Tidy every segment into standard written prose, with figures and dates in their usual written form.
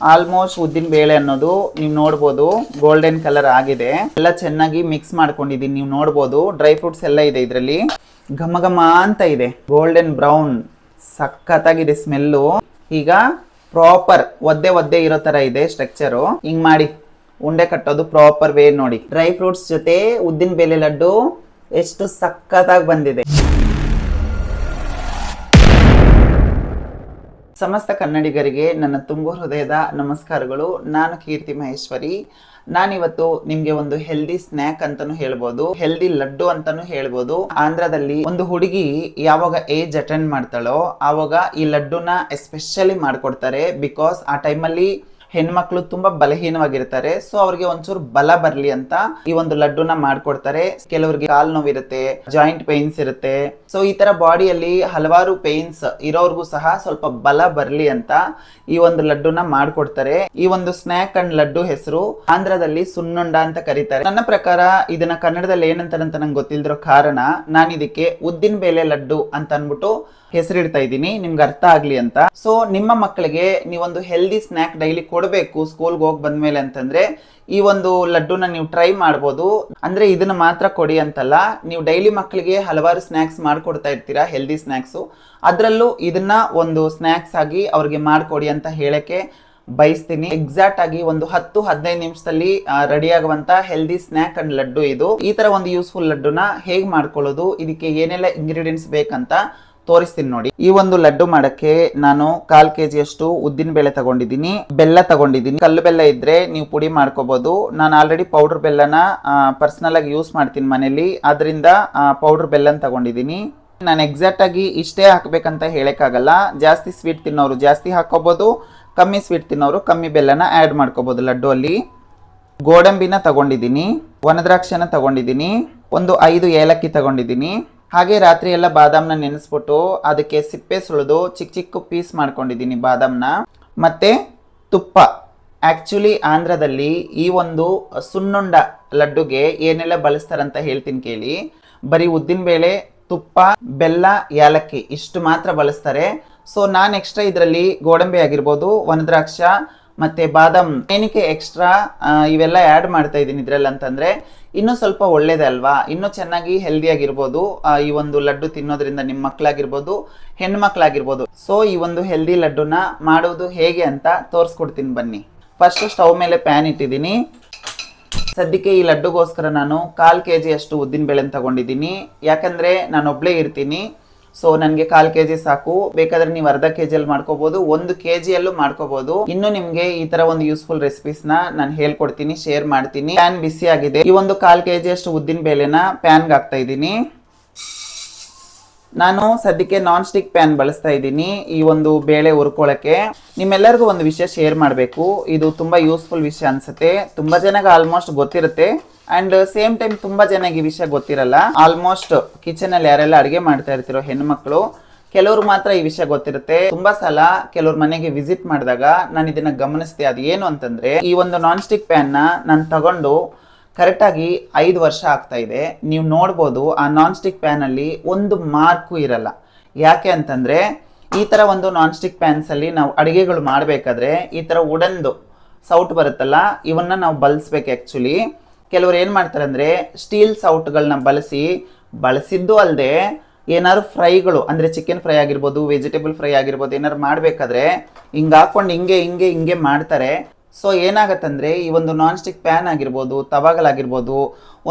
Almost ಉದ್ದಿನ ಬೇಳೆ ಅನ್ನೋದು ನೀವು ನೋಡ್ಬೋದು ಗೋಲ್ಡನ್ ಕಲರ್ ಆಗಿದೆ. ಎಲ್ಲ ಚೆನ್ನಾಗಿ ಮಿಕ್ಸ್ ಮಾಡ್ಕೊಂಡಿದ್ದೀನಿ. ನೀವು ನೋಡ್ಬೋದು ಡ್ರೈ ಫ್ರೂಟ್ಸ್ ಎಲ್ಲ ಇದೆ ಇದರಲ್ಲಿ. ಘಮ ಘಮ ಅಂತ ಇದೆ, ಗೋಲ್ಡನ್ ಬ್ರೌನ್, ಸಖತ್ತಾಗಿದೆ ಸ್ಮೆಲ್ಲು. ಈಗ ಪ್ರಾಪರ್ ಒದ್ದೆ ಇರೋ ತರ ಇದೆ ಸ್ಟ್ರಕ್ಚರು. ಹಿಂಗ್ ಮಾಡಿ ಉಂಡೆ ಕಟ್ಟೋದು ಪ್ರಾಪರ್ ವೇ ನೋಡಿ. ಡ್ರೈ ಫ್ರೂಟ್ಸ್ ಜೊತೆ ಉದ್ದಿನ ಬೇಳೆ ಲಡ್ಡು ಎಷ್ಟು ಸಖತ್ತಾಗಿ ಬಂದಿದೆ. ಸಮಸ್ತ ಕನ್ನಡಿಗರಿಗೆ ನನ್ನ ತುಂಬು ಹೃದಯದ ನಮಸ್ಕಾರಗಳು. ನಾನು ಕೀರ್ತಿ ಮಹೇಶ್ವರಿ. ನಾನಿವತ್ತು ನಿಮ್ಗೆ ಒಂದು ಹೆಲ್ದಿ ಸ್ನ್ಯಾಕ್ ಅಂತಾನು ಹೇಳ್ಬೋದು, ಹೆಲ್ದಿ ಲಡ್ಡು ಅಂತಾನು ಹೇಳ್ಬೋದು. ಆಂಧ್ರದಲ್ಲಿ ಒಂದು ಹುಡುಗಿ ಯಾವಾಗ ಏಜ್ ಅಟೆಂಡ್ ಮಾಡ್ತಾಳೋ ಆವಾಗ ಈ ಲಡ್ಡುನ ಎಸ್ಪೆಷಲಿ ಮಾಡ್ಕೊಡ್ತಾರೆ. ಬಿಕಾಸ್ ಆ ಟೈಮಲ್ಲಿ ಹೆಣ್ಮಕ್ಳು ತುಂಬಾ ಬಲಹೀನವಾಗಿರ್ತಾರೆ. ಸೊ ಅವ್ರಿಗೆ ಒಂಚೂರು ಬಲ ಬರ್ಲಿ ಅಂತ ಈ ಒಂದು ಲಡ್ಡುನ ಮಾಡ್ಕೊಡ್ತಾರೆ. ಕೆಲವರಿಗೆ ಕಾಲ್ ನೋವಿರುತ್ತೆ, ಜಾಯಿಂಟ್ ಪೇನ್ಸ್ ಇರುತ್ತೆ. ಸೊ ಈ ತರ ಬಾಡಿಯಲ್ಲಿ ಹಲವಾರು ಪೇನ್ಸ್ ಇರೋರ್ಗೂ ಸಹ ಸ್ವಲ್ಪ ಬಲ ಬರ್ಲಿ ಅಂತ ಈ ಒಂದು ಲಡ್ಡುನ ಮಾಡ್ಕೊಡ್ತಾರೆ. ಈ ಒಂದು ಸ್ನ್ಯಾಕ್ ಅಂಡ್ ಲಡ್ಡು ಹೆಸರು ಆಂಧ್ರದಲ್ಲಿ ಸುನ್ನುಂಡ ಅಂತ ಕರೀತಾರೆ. ನನ್ನ ಪ್ರಕಾರ ಇದನ್ನ ಕನ್ನಡದಲ್ಲಿ ಏನಂತಾರಂತ ನಂಗೆ ಗೊತ್ತಿಲ್ದಿರೋ ಕಾರಣ ನಾನು ಇದಕ್ಕೆ ಉದ್ದಿನ ಬೇಳೆ ಲಡ್ಡು ಅಂತ ಅನ್ಬಿಟ್ಟು ಹೆಸರಿಡ್ತಾ ಇದ್ದೀನಿ, ನಿಮ್ಗೆ ಅರ್ಥ ಆಗ್ಲಿ ಅಂತ. ಸೊ ನಿಮ್ಮ ಮಕ್ಕಳಿಗೆ ನೀವೊಂದು ಹೆಲ್ದಿ ಸ್ನ್ಯಾಕ್ ಡೈಲಿ ಕೊಡಬೇಕು ಸ್ಕೂಲ್ಗೆ ಹೋಗಿ ಬಂದ್ಮೇಲೆ ಅಂತಂದ್ರೆ ಈ ಒಂದು ಲಡ್ಡುನ ನೀವು ಟ್ರೈ ಮಾಡ್ಬೋದು. ಅಂದ್ರೆ ಇದನ್ನ ಮಾತ್ರ ಕೊಡಿ ಅಂತಲ್ಲ, ನೀವು ಡೈಲಿ ಮಕ್ಕಳಿಗೆ ಹಲವಾರು ಸ್ನ್ಯಾಕ್ಸ್ ಮಾಡ್ಕೊಡ್ತಾ ಇರ್ತೀರಾ, ಹೆಲ್ದಿ ಸ್ನ್ಯಾಕ್ಸು. ಅದರಲ್ಲೂ ಇದನ್ನ ಒಂದು ಸ್ನ್ಯಾಕ್ಸ್ ಆಗಿ ಅವ್ರಿಗೆ ಮಾಡ್ಕೊಡಿ ಅಂತ ಹೇಳಕ್ಕೆ ಬಯಸ್ತೀನಿ. ಎಕ್ಸಾಕ್ಟ್ ಆಗಿ ಒಂದು 10-15 ನಿಮಿಷದಲ್ಲಿ ರೆಡಿ ಆಗುವಂತ ಹೆಲ್ದಿ ಸ್ನ್ಯಾಕ್ ಅಂಡ್ ಲಡ್ಡು ಇದು. ಈ ತರ ಒಂದು ಯೂಸ್ಫುಲ್ ಲಡ್ಡುನ ಹೇಗ್ ಮಾಡ್ಕೊಳ್ಳೋದು, ಇದಕ್ಕೆ ಏನೆಲ್ಲ ಇಂಗ್ರೀಡಿಯೆಂಟ್ಸ್ ಬೇಕಂತ ತೋರಿಸ್ತೀನಿ ನೋಡಿ. ಈ ಒಂದು ಲಡ್ಡು ಮಾಡಕ್ಕೆ ನಾನು 1/4 kg ಅಷ್ಟು ಉದ್ದಿನ ಬೇಳೆ ತಗೊಂಡಿದ್ದೀನಿ, ಬೆಲ್ಲ ತಗೊಂಡಿದ್ದೀನಿ. ಕಲ್ಲು ಬೆಲ್ಲ ಇದ್ರೆ ನೀವು ಪುಡಿ ಮಾಡ್ಕೋಬಹುದು. ನಾನು ಆಲ್ರೆಡಿ ಪೌಡರ್ ಬೆಲ್ಲನ ಪರ್ಸನಲ್ ಆಗಿ ಯೂಸ್ ಮಾಡ್ತೀನಿ ಮನೇಲಿ, ಅದರಿಂದ ಪೌಡರ್ ಬೆಲ್ಲನ ತಗೊಂಡಿದ್ದೀನಿ. ನಾನು ಎಕ್ಸಾಕ್ಟ್ ಆಗಿ ಇಷ್ಟೇ ಹಾಕ್ಬೇಕಂತ ಹೇಳಕ್ಕಾಗಲ್ಲ. ಜಾಸ್ತಿ ಸ್ವೀಟ್ ತಿನ್ನೋರು ಜಾಸ್ತಿ ಹಾಕೋಬಹುದು, ಕಮ್ಮಿ ಸ್ವೀಟ್ ತಿನ್ನೋರು ಕಮ್ಮಿ ಬೆಲ್ಲನ ಆ್ಯಡ್ ಮಾಡ್ಕೋಬಹುದು ಲಡ್ಡು ಅಲ್ಲಿ. ಗೋಡಂಬಿನ ತಗೊಂಡಿದ್ದೀನಿ, ಒಣದ್ರಾಕ್ಷನ ತಗೊಂಡಿದ್ದೀನಿ, ಒಂದು 5 ಏಲಕ್ಕಿ ತಗೊಂಡಿದ್ದೀನಿ. ಹಾಗೆ ರಾತ್ರಿ ಎಲ್ಲ ಬಾದಾಮ್ನ ನೆನೆಸ್ಬಿಟ್ಟು ಅದಕ್ಕೆ ಸಿಪ್ಪೆ ಸುಳಿದು ಚಿಕ್ಕ ಚಿಕ್ಕ ಪೀಸ್ ಮಾಡ್ಕೊಂಡಿದ್ದೀನಿ ಬಾದಾಮ್ನ. ಮತ್ತೆ ತುಪ್ಪ. ಆಕ್ಚುಲಿ ಆಂಧ್ರದಲ್ಲಿ ಈ ಒಂದು ಸುನ್ನುಂಡ ಲಡ್ಡುಗೆ ಏನೆಲ್ಲ ಬಳಸ್ತಾರಂತ ಹೇಳ್ತೀನಿ ಕೇಳಿ. ಬರೀ ಉದ್ದಿನ ಬೇಳೆ, ತುಪ್ಪ, ಬೆಲ್ಲ, ಏಲಕ್ಕಿ ಇಷ್ಟು ಮಾತ್ರ ಬಳಸ್ತಾರೆ. ಸೊ ನಾನು ಎಕ್ಸ್ಟ್ರಾ ಇದರಲ್ಲಿ ಗೋಡಂಬಿ ಆಗಿರ್ಬೋದು, ಒಣದ್ರಾಕ್ಷ ಮತ್ತೆ ಬಾದಾಮ್ ಏನಕ್ಕೆ ಎಕ್ಸ್ಟ್ರಾ ಇವೆಲ್ಲ ಆ್ಯಡ್ ಮಾಡ್ತಾ ಇದ್ದೀನಿ ಇದ್ರಲ್ಲಿ ಅಂತಂದ್ರೆ ಇನ್ನೂ ಸ್ವಲ್ಪ ಒಳ್ಳೇದೇ ಅಲ್ವಾ, ಇನ್ನೂ ಚೆನ್ನಾಗಿ ಹೆಲ್ದಿ ಆಗಿರ್ಬೋದು ಈ ಒಂದು ಲಡ್ಡು ತಿನ್ನೋದ್ರಿಂದ. ನಿಮ್ಮ ಮಕ್ಕಳಾಗಿರ್ಬೋದು, ಹೆಣ್ಮಕ್ಳಾಗಿರ್ಬೋದು. ಸೊ ಈ ಒಂದು ಹೆಲ್ದಿ ಲಡ್ಡುನ ಮಾಡೋದು ಹೇಗೆ ಅಂತ ತೋರಿಸ್ಕೊಡ್ತೀನಿ ಬನ್ನಿ. ಫಸ್ಟ್ ಸ್ಟವ್ ಮೇಲೆ ಪ್ಯಾನ್ ಇಟ್ಟಿದ್ದೀನಿ. ಸದ್ಯಕ್ಕೆ ಈ ಲಡ್ಡುಗೋಸ್ಕರ ನಾನು 1/4 kg ಅಷ್ಟು ಉದ್ದಿನ ಬೇಳೆ ತಗೊಂಡಿದ್ದೀನಿ. ಯಾಕಂದ್ರೆ ನಾನು ಒಬ್ಳೇ ಇರ್ತೀನಿ. ಸೊ ನನಗೆ 1/4 kg ಸಾಕು. ಬೇಕಾದ್ರೆ ನೀವು ಅರ್ಧ kg ಅಲ್ಲಿ ಮಾಡ್ಕೋಬಹುದು, 1 kg ಅಲ್ಲೂ ಮಾಡ್ಕೋಬಹುದು. ಇನ್ನು ನಿಮ್ಗೆ ಈ ತರ ಒಂದು ಯೂಸ್ಫುಲ್ ರೆಸಿಪೀಸ್ ನ ನಾನು ಹೇಳ್ಕೊಡ್ತೀನಿ, ಶೇರ್ ಮಾಡ್ತೀನಿ. ಪ್ಯಾನ್ ಬಿಸಿ ಆಗಿದೆ. ಈ ಒಂದು 1/4 kg ಅಷ್ಟು ಉದ್ದಿನ ಬೇಳೆನ ಪ್ಯಾನ್ಗೆ ಹಾಕ್ತಾ ಇದ್ದೀನಿ. ನಾನು ಸದ್ಯಕ್ಕೆ ನಾನ್ ಸ್ಟಿಕ್ ಪ್ಯಾನ್ ಬಳಸ್ತಾ ಇದ್ದೀನಿ ಈ ಒಂದು ಬೇಳೆ ಹುರ್ಕೊಳ್ಳಕ್ಕೆ. ನಿಮ್ಮೆಲ್ಲರಿಗೂ ಒಂದು ವಿಷಯ ಶೇರ್ ಮಾಡಬೇಕು, ಇದು ತುಂಬಾ ಯೂಸ್ಫುಲ್ ವಿಷಯ ಅನ್ಸುತ್ತೆ. ತುಂಬಾ ಜನಕ್ಕೆ ಆಲ್ಮೋಸ್ಟ್ ಗೊತ್ತಿರುತ್ತೆ ಅಂಡ್ ಸೇಮ್ ಟೈಮ್ ತುಂಬಾ ಜನಕ್ಕೆ ಈ ವಿಷಯ ಗೊತ್ತಿರಲ್ಲ. ಆಲ್ಮೋಸ್ಟ್ ಕಿಚನ್ ಅಲ್ಲಿ ಯಾರೆಲ್ಲ ಅಡಿಗೆ ಮಾಡ್ತಾ ಇರ್ತಿರೋ ಹೆಣ್ಮಕ್ಳು ಕೆಲವ್ರು ಮಾತ್ರ ಈ ವಿಷಯ ಗೊತ್ತಿರುತ್ತೆ. ತುಂಬಾ ಸಲ ಕೆಲವ್ರ ಮನೆಗೆ ವಿಸಿಟ್ ಮಾಡಿದಾಗ ನಾನು ಇದನ್ನ ಗಮನಿಸ್ತೆ. ಅದು ಏನು ಅಂತಂದ್ರೆ, ಈ ಒಂದು ನಾನ್ ಸ್ಟಿಕ್ ಪ್ಯಾನ್ ನ ನಾನು ತಗೊಂಡು ಕರೆಕ್ಟ್ ಆಗಿ 5 ವರ್ಷ ಆಗ್ತಾ ಇದೆ. ನೀವು ನೋಡ್ಬೋದು ಆ ನಾನ್ ಸ್ಟಿಕ್ ಪ್ಯಾನ್ ಅಲ್ಲಿ ಒಂದು ಮಾರ್ಕು ಇರಲ್ಲ. ಯಾಕೆ ಅಂತಂದ್ರೆ ಈ ತರ ಒಂದು ನಾನ್ ಸ್ಟಿಕ್ ಪ್ಯಾನ್ಸ್ ಅಲ್ಲಿ ನಾವು ಅಡಿಗೆಗಳು ಮಾಡ್ಬೇಕಾದ್ರೆ ಈ ತರ ವುಡನ್ದು ಸೌಟ್ ಬರುತ್ತಲ್ಲ, ಇವನ್ನ ನಾವು ಬಳಸ್ಬೇಕು. ಆಕ್ಚುಲಿ ಕೆಲವ್ರು ಏನ್ ಮಾಡ್ತಾರೆ ಅಂದ್ರೆ ಸ್ಟೀಲ್ ಸೌಟ್ಗಳನ್ನ ಬಳಸಿದ್ದು ಅಲ್ಲದೆ ಏನಾದ್ರು ಫ್ರೈಗಳು ಅಂದ್ರೆ ಚಿಕನ್ ಫ್ರೈ ಆಗಿರ್ಬೋದು, ವೆಜಿಟೇಬಲ್ ಫ್ರೈ ಆಗಿರ್ಬೋದು, ಏನಾದ್ರು ಮಾಡ್ಬೇಕಾದ್ರೆ ಹಿಂಗೆ ಹಾಕೊಂಡು ಹಿಂಗೆ ಮಾಡ್ತಾರೆ. ಸೊ ಏನಾಗತ್ತಂದ್ರೆ ಈ ಒಂದು ನಾನ್ ಸ್ಟಿಕ್ ಪ್ಯಾನ್ ಆಗಿರ್ಬೋದು, ತವಾಗಳಾಗಿರ್ಬೋದು,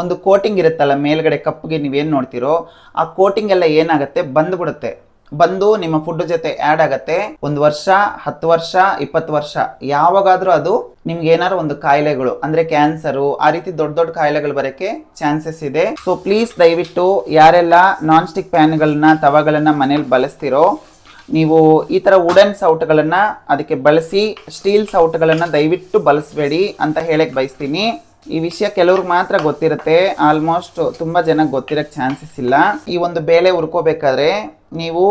ಒಂದು ಕೋಟಿಂಗ್ ಇರುತ್ತಲ್ಲ ಮೇಲ್ಗಡೆ ಕಪ್ಪಿಗೆ ನೀವೇನು ನೋಡ್ತಿರೋ ಆ ಕೋಟಿಂಗ್ ಎಲ್ಲ ಏನಾಗುತ್ತೆ ಬಂದ್ಬಿಡುತ್ತೆ. ಬಂದು ನಿಮ್ಮ ಫುಡ್ ಜೊತೆ ಆ್ಯಡ್ ಆಗತ್ತೆ. 1 ವರ್ಷ, 10 ವರ್ಷ, 20 ವರ್ಷ ಯಾವಾಗಾದ್ರೂ ಅದು ನಿಮ್ಗೆ ಏನಾದ್ರು ಒಂದು ಕಾಯಿಲೆಗಳು ಅಂದ್ರೆ ಕ್ಯಾನ್ಸರು, ಆ ರೀತಿ ದೊಡ್ಡ ದೊಡ್ಡ ಕಾಯಿಲೆಗಳು ಬರೋಕ್ಕೆ ಚಾನ್ಸಸ್ ಇದೆ. ಸೊ ಪ್ಲೀಸ್ ದಯವಿಟ್ಟು ಯಾರೆಲ್ಲ ನಾನ್ ಸ್ಟಿಕ್ ಪ್ಯಾನ್ಗಳನ್ನ ತವಾಗಳನ್ನ ಮನೇಲಿ ಬಳಸ್ತಿರೋ ನೀವು ಈ ತರ ವುಡನ್ ಸೌಟ್ಗಳನ್ನ ಅದಕ್ಕೆ ಬಳಸಿ. ಸ್ಟೀಲ್ ಸೌಟ್ಗಳನ್ನ ದಯವಿಟ್ಟು ಬಳಸಬೇಡಿ ಅಂತ ಹೇಳಕ್ ಬಯಸ್ತೀನಿ. ಈ ವಿಷಯ ಕೆಲವ್ರಿಗೆ ಮಾತ್ರ ಗೊತ್ತಿರುತ್ತೆ, ಆಲ್ಮೋಸ್ಟ್ ತುಂಬಾ ಜನಕ್ಕೆ ಗೊತ್ತಿರಕ್ಕೆ ಚಾನ್ಸಸ್ ಇಲ್ಲ. ಈ ಒಂದು ಬೇಳೆ ಹುರ್ಕೋಬೇಕಾದ್ರೆ ನೀವು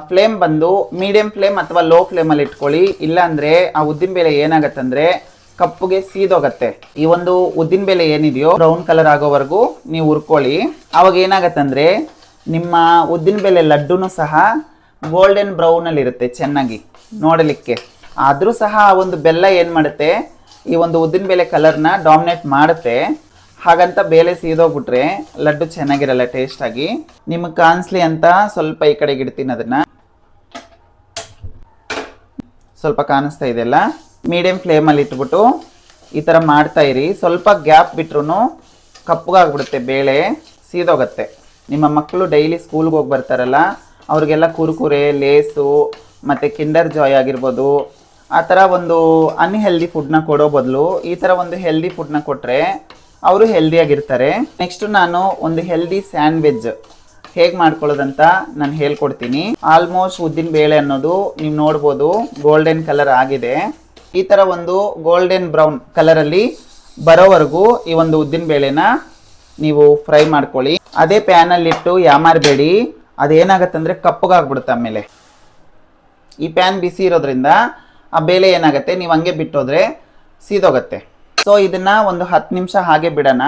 ಫ್ಲೇಮ್ ಬಂದು ಮೀಡಿಯಂ ಫ್ಲೇಮ್ ಅಥವಾ ಲೋ ಫ್ಲೇಮಲ್ಲಿ ಇಟ್ಕೊಳ್ಳಿ. ಇಲ್ಲ ಅಂದ್ರೆ ಆ ಉದ್ದಿನ ಬೇಳೆ ಏನಾಗತ್ತಂದ್ರೆ ಕಪ್ಪುಗೆ ಸೀದೋಗತ್ತೆ. ಈ ಒಂದು ಉದ್ದಿನ ಬೇಳೆ ಏನಿದೆಯೋ ಬ್ರೌನ್ ಕಲರ್ ಆಗೋವರೆಗೂ ನೀವು ಹುರ್ಕೊಳ್ಳಿ. ಅವಾಗ ಏನಾಗತ್ತಂದ್ರೆ ನಿಮ್ಮ ಉದ್ದಿನ ಬೇಳೆ ಲಡ್ಡುನು ಸಹ ಗೋಲ್ಡನ್ ಬ್ರೌನ್ ಅಲ್ಲಿ ಇರುತ್ತೆ ಚೆನ್ನಾಗಿ ನೋಡಲಿಕ್ಕೆ. ಆದರೂ ಸಹ ಆ ಒಂದು ಬೆಲ್ಲ ಏನು ಮಾಡುತ್ತೆ, ಈ ಒಂದು ಉದ್ದಿನಬೇಳೆ ಕಲರ್ನ ಡಾಮಿನೇಟ್ ಮಾಡುತ್ತೆ. ಹಾಗಂತ ಬೇಳೆ ಸೀದೋಗ್ಬಿಟ್ರೆ ಲಡ್ಡು ಚೆನ್ನಾಗಿರಲ್ಲ ಟೇಸ್ಟಾಗಿ. ನಿಮಗೆ ಕಾಣಿಸ್ಲಿ ಅಂತ ಸ್ವಲ್ಪ ಈ ಕಡೆಗೆ ಇಡ್ತೀನಿ. ಅದನ್ನು ಸ್ವಲ್ಪ ಕಾಣಿಸ್ತಾ ಇದೆಯಲ್ಲ, ಮೀಡಿಯಂ ಫ್ಲೇಮಲ್ಲಿ ಇಟ್ಬಿಟ್ಟು ಈ ಥರ ಮಾಡ್ತಾ ಇರಿ. ಸ್ವಲ್ಪ ಗ್ಯಾಪ್ ಬಿಟ್ರು ಕಪ್ಪಗಾಗ್ಬಿಡುತ್ತೆ, ಬೇಳೆ ಸೀದೋಗತ್ತೆ. ನಿಮ್ಮ ಮಕ್ಕಳು ಡೈಲಿ ಸ್ಕೂಲ್ಗೆ ಹೋಗಿ ಬರ್ತಾರಲ್ಲ, ಅವ್ರಿಗೆಲ್ಲ ಕುರುಕುರೆ, ಲೇಸು ಮತ್ತು ಕಿಂಡರ್ ಜಾಯ್ ಆಗಿರ್ಬೋದು, ಆ ಥರ ಒಂದು ಅನ್ಹೆಲ್ದಿ ಫುಡ್ನ ಕೊಡೋ ಬದಲು ಈ ಥರ ಒಂದು ಹೆಲ್ದಿ ಫುಡ್ನ ಕೊಟ್ಟರೆ ಅವರು ಹೆಲ್ದಿಯಾಗಿರ್ತಾರೆ. ನೆಕ್ಸ್ಟು ನಾನು ಒಂದು ಹೆಲ್ದಿ ಸ್ಯಾಂಡ್ವಿಚ್ ಹೇಗೆ ಮಾಡ್ಕೊಳ್ಳೋದಂತ ನಾನು ಹೇಳ್ಕೊಡ್ತೀನಿ. ಆಲ್ಮೋಸ್ಟ್ ಉದ್ದಿನ ಬೇಳೆ ಅನ್ನೋದು ನೀವು ನೋಡ್ಬೋದು ಗೋಲ್ಡನ್ ಕಲರ್ ಆಗಿದೆ. ಈ ಥರ ಒಂದು ಗೋಲ್ಡನ್ ಬ್ರೌನ್ ಕಲರಲ್ಲಿ ಬರೋವರೆಗೂ ಈ ಒಂದು ಉದ್ದಿನ ಬೇಳೆನ ನೀವು ಫ್ರೈ ಮಾಡ್ಕೊಳ್ಳಿ. ಅದೇ ಪ್ಯಾನಲ್ಲಿಟ್ಟು ಯಾಮಾರಬೇಡಿ, ಅದೇನಾಗತ್ತಂದರೆ ಕಪ್ಪಗಾಗ್ಬಿಡುತ್ತೆ. ಆಮೇಲೆ ಈ ಪ್ಯಾನ್ ಬಿಸಿ ಇರೋದ್ರಿಂದ ಆ ಬೇಳೆ ಏನಾಗುತ್ತೆ, ನೀವು ಹಂಗೆ ಬಿಟ್ಟೋದ್ರೆ ಸೀದೋಗತ್ತೆ. ಸೊ ಇದನ್ನು ಒಂದು 10 ನಿಮಿಷ ಹಾಗೆ ಬಿಡೋಣ.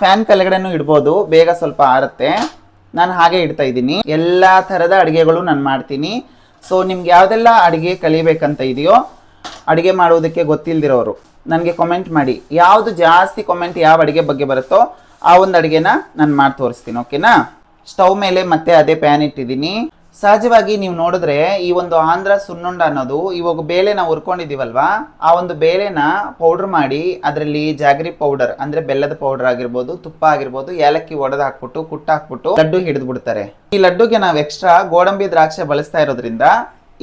ಫ್ಯಾನ್ ಕೆಳಗಡೆನೂ ಇಡ್ಬೋದು, ಬೇಗ ಸ್ವಲ್ಪ ಆರುತ್ತೆ. ನಾನು ಹಾಗೆ ಇಡ್ತಾ ಇದ್ದೀನಿ. ಎಲ್ಲ ಥರದ ಅಡುಗೆಗಳು ನಾನು ಮಾಡ್ತೀನಿ. ಸೊ ನಿಮ್ಗೆ ಯಾವುದೆಲ್ಲ ಅಡುಗೆ ಕಲಿಬೇಕಂತ ಇದೆಯೋ, ಅಡುಗೆ ಮಾಡೋದಕ್ಕೆ ಗೊತ್ತಿಲ್ದಿರೋರು ನನಗೆ ಕಾಮೆಂಟ್ ಮಾಡಿ. ಯಾವುದು ಜಾಸ್ತಿ ಕಾಮೆಂಟ್ ಯಾವ ಅಡುಗೆ ಬಗ್ಗೆ ಬರುತ್ತೋ ಆ ಒಂದು ಅಡುಗೆನ ನಾನು ಮಾಡಿ ತೋರಿಸ್ತೀನಿ, ಓಕೆನಾ? ಸ್ಟವ್ ಮೇಲೆ ಮತ್ತೆ ಅದೇ ಪ್ಯಾನ್ ಇಟ್ಟಿದ್ದೀನಿ. ಸಹಜವಾಗಿ ನೀವು ನೋಡಿದ್ರೆ ಈ ಒಂದು ಆಂಧ್ರ ಸುನ್ನುಂಡ ಅನ್ನೋದು ಇವಾಗ ಬೇಳೆನ ಹುರ್ಕೊಂಡಿದ್ದೀವಲ್ವಾ, ಆ ಒಂದು ಬೇಳೆನ ಪೌಡ್ರ್ ಮಾಡಿ ಅದರಲ್ಲಿ ಜಾಗರಿ ಪೌಡರ್ ಅಂದರೆ ಬೆಲ್ಲದ ಪೌಡರ್ ಆಗಿರ್ಬೋದು, ತುಪ್ಪ ಆಗಿರ್ಬೋದು, ಏಲಕ್ಕಿ ಒಡೆದು ಹಾಕ್ಬಿಟ್ಟು ಕುಟ್ಟಾಕ್ಬಿಟ್ಟು ಲಡ್ಡು ಹಿಡಿದು ಬಿಡ್ತಾರೆ. ಈ ಲಡ್ಡುಗೆ ನಾವು ಎಕ್ಸ್ಟ್ರಾ ಗೋಡಂಬಿ ದ್ರಾಕ್ಷಿ ಬಳಸ್ತಾ ಇರೋದ್ರಿಂದ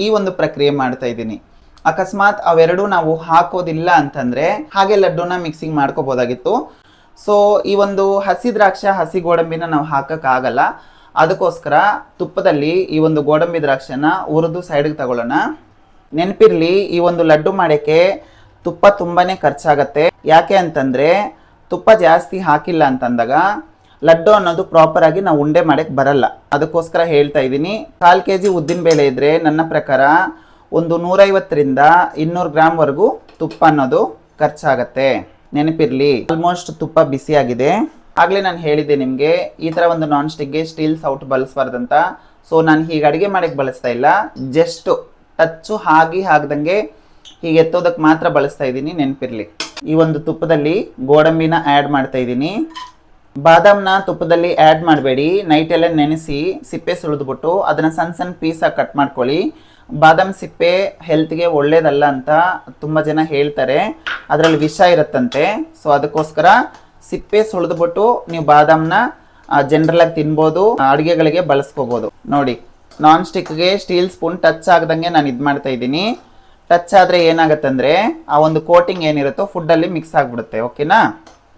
ಈ ಒಂದು ಪ್ರಕ್ರಿಯೆ ಮಾಡ್ತಾ ಇದ್ದೀನಿ. ಅಕಸ್ಮಾತ್ ಅವೆರಡೂ ನಾವು ಹಾಕೋದಿಲ್ಲ ಅಂತಂದರೆ ಹಾಗೆ ಲಡ್ಡುನ ಮಿಕ್ಸಿಂಗ್ ಮಾಡ್ಕೋಬೋದಾಗಿತ್ತು. ಸೊ ಈ ಒಂದು ಹಸಿ ದ್ರಾಕ್ಷಿ, ಹಸಿ ಗೋಡಂಬಿನ ನಾವು ಹಾಕೋಕ್ಕಾಗಲ್ಲ. ಅದಕ್ಕೋಸ್ಕರ ತುಪ್ಪದಲ್ಲಿ ಈ ಒಂದು ಗೋಡಂಬಿ ದ್ರಾಕ್ಷಿನ ಹುರಿದು ಸೈಡ್ಗೆ ತಗೊಳ್ಳೋಣ. ನೆನಪಿರಲಿ, ಈ ಒಂದು ಲಡ್ಡು ಮಾಡೋಕ್ಕೆ ತುಪ್ಪ ತುಂಬಾ ಖರ್ಚಾಗತ್ತೆ. ಯಾಕೆ ಅಂತಂದರೆ ತುಪ್ಪ ಜಾಸ್ತಿ ಹಾಕಿಲ್ಲ ಅಂತಂದಾಗ ಲಡ್ಡು ಅನ್ನೋದು ಪ್ರಾಪರಾಗಿ ನಾವು ಉಂಡೆ ಮಾಡೋಕ್ಕೆ ಬರಲ್ಲ. ಅದಕ್ಕೋಸ್ಕರ ಹೇಳ್ತಾ ಇದ್ದೀನಿ. 1/4 kg ಉದ್ದಿನಬೇಳೆ ಇದ್ದರೆ ನನ್ನ ಪ್ರಕಾರ ಒಂದು 150ರಿಂದ 200 ಗ್ರಾಮ್ವರೆಗೂ ತುಪ್ಪ ಅನ್ನೋದು ಖರ್ಚಾಗತ್ತೆ. ನೆನಪಿರಲಿ. ಆಲ್ಮೋಸ್ಟ್ ತುಪ್ಪ ಬಿಸಿಯಾಗಿದೆ. ಆಗಲೇ ನಾನು ಹೇಳಿದ್ದೆ ನಿಮಗೆ ಈ ಥರ ಒಂದು ನಾನ್ ಸ್ಟಿಕ್ಗೆ ಸ್ಟೀಲ್ ಸೌಟ್ ಬಳಸಬಾರ್ದಂತ. ಸೊ ನಾನು ಹೀಗೆ ಅಡುಗೆ ಮಾಡೋಕ್ಕೆ ಬಳಸ್ತಾ ಇಲ್ಲ, ಜಸ್ಟು ಟಚ್ಚು ಹಾಕ್ದಂಗೆ ಹೀಗೆ ಎತ್ತೋದಕ್ಕೆ ಮಾತ್ರ ಬಳಸ್ತಾ ಇದ್ದೀನಿ. ನೆನಪಿರಲಿ. ಈ ಒಂದು ತುಪ್ಪದಲ್ಲಿ ಗೋಡಂಬಿನ ಆ್ಯಡ್ ಮಾಡ್ತಾ ಇದ್ದೀನಿ. ಬಾದಾಮ್ನ ತುಪ್ಪದಲ್ಲಿ ಆ್ಯಡ್ ಮಾಡಬೇಡಿ. ನೈಟೆಲ್ಲ ನೆನೆಸಿ ಸಿಪ್ಪೆ ಸುಳಿದ್ಬಿಟ್ಟು ಅದನ್ನು ಸಣ್ಣ ಸಣ್ಣ ಪೀಸಾಗಿ ಕಟ್ ಮಾಡ್ಕೊಳ್ಳಿ. ಬಾದಾಮ್ ಸಿಪ್ಪೆ ಹೆಲ್ತ್ಗೆ ಒಳ್ಳೇದಲ್ಲ ಅಂತ ತುಂಬ ಜನ ಹೇಳ್ತಾರೆ, ಅದರಲ್ಲಿ ವಿಷ ಇರುತ್ತಂತೆ. ಸೊ ಅದಕ್ಕೋಸ್ಕರ ಸಿಪ್ಪೆ ಸುಳಿದ್ಬಿಟ್ಟು ನೀವು ಬಾದಾಮ್ನ ಜನರಲಾಗಿ ತಿನ್ಬೋದು, ಅಡುಗೆಗಳಿಗೆ ಬಳಸ್ಕೋಬೋದು. ನೋಡಿ, ನಾನ್ ಸ್ಟಿಕ್ಗೆ ಸ್ಟೀಲ್ ಸ್ಪೂನ್ ಟಚ್ ಆಗ್ದಂಗೆ ನಾನು ಇದು ಮಾಡ್ತಾ ಇದ್ದೀನಿ. ಟಚ್ ಆದರೆ ಏನಾಗುತ್ತಂದರೆ ಆ ಒಂದು ಕೋಟಿಂಗ್ ಏನಿರುತ್ತೋ ಫುಡ್ಡಲ್ಲಿ ಮಿಕ್ಸ್ ಆಗಿಬಿಡುತ್ತೆ, ಓಕೆನಾ?